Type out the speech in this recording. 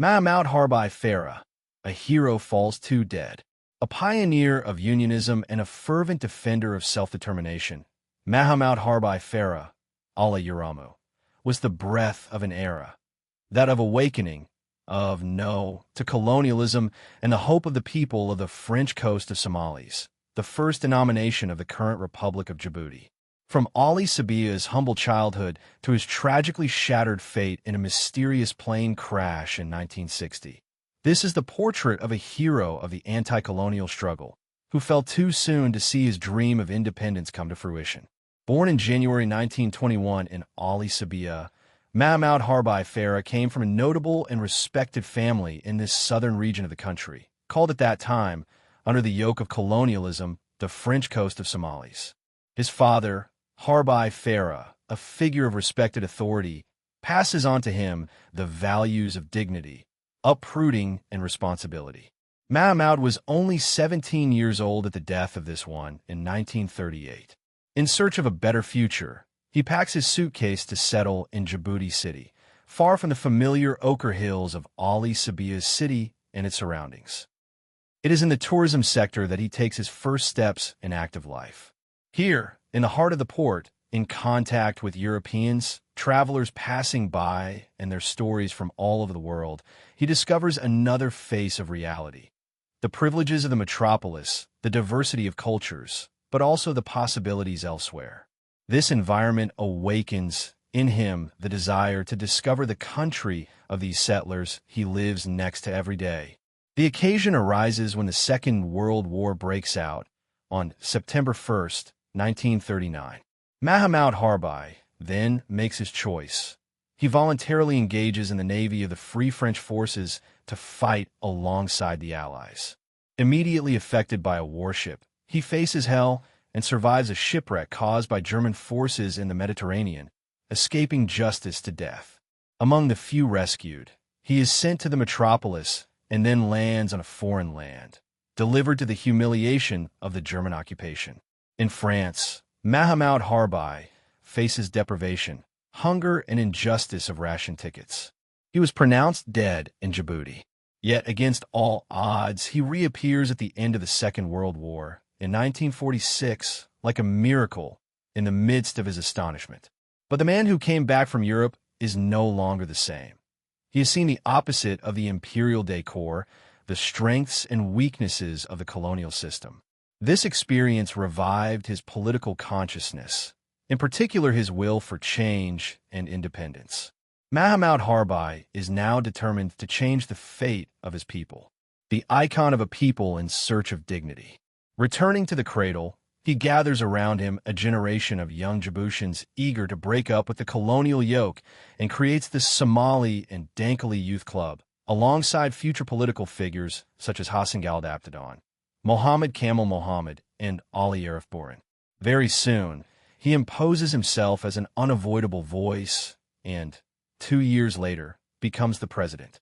Mahmoud Harbi Farah, a hero falls too dead. A pioneer of unionism and a fervent defender of self-determination, Mahmoud Harbi Farah, Allah Yaramu, was the breath of an era, that of awakening, of no to colonialism and the hope of the people of the French coast of Somalis, the first denomination of the current Republic of Djibouti. From Ali Sabia's humble childhood to his tragically shattered fate in a mysterious plane crash in 1960. This is the portrait of a hero of the anti-colonial struggle, who fell too soon to see his dream of independence come to fruition. Born in January 1921 in Ali Sabia, Mahmoud Harbi Farah came from a notable and respected family in this southern region of the country, called at that time, under the yoke of colonialism, the French coast of Somalis. His father, Harbi Farah, a figure of respected authority, passes on to him the values of dignity, uprooting, and responsibility. Mahmoud was only 17 years old at the death of this one in 1938. In search of a better future, he packs his suitcase to settle in Djibouti City, far from the familiar ochre hills of Ali Sabia's city and its surroundings. It is in the tourism sector that he takes his first steps in active life. Here, in the heart of the port, in contact with Europeans, travelers passing by, and their stories from all over the world, he discovers another face of reality. The privileges of the metropolis, the diversity of cultures, but also the possibilities elsewhere. This environment awakens in him the desire to discover the country of these settlers he lives next to every day. The occasion arises when the Second World War breaks out on September 1st, 1939. Mahmoud Harbi then makes his choice. He voluntarily engages in the Navy of the Free French Forces to fight alongside the Allies. Immediately affected by a warship, he faces hell and survives a shipwreck caused by German forces in the Mediterranean, escaping justice to death. Among the few rescued, he is sent to the metropolis and then lands on a foreign land, delivered to the humiliation of the German occupation. In France, Mahmoud Harbi faces deprivation, hunger, and injustice of ration tickets. He was pronounced dead in Djibouti. Yet, against all odds, he reappears at the end of the Second World War in 1946 like a miracle in the midst of his astonishment. But the man who came back from Europe is no longer the same. He has seen the opposite of the imperial decor, the strengths and weaknesses of the colonial system. This experience revived his political consciousness, in particular his will for change and independence. Mahmoud Harbi is now determined to change the fate of his people, the icon of a people in search of dignity. Returning to the cradle, he gathers around him a generation of young Djiboutians eager to break up with the colonial yoke and creates the Somali and Dankali Youth Club, alongside future political figures such as Hassan Gald Abdadon, Mohammed Kamal Mohammed, and Ali Arif Boran. Very soon, he imposes himself as an unavoidable voice and, 2 years later, becomes the president.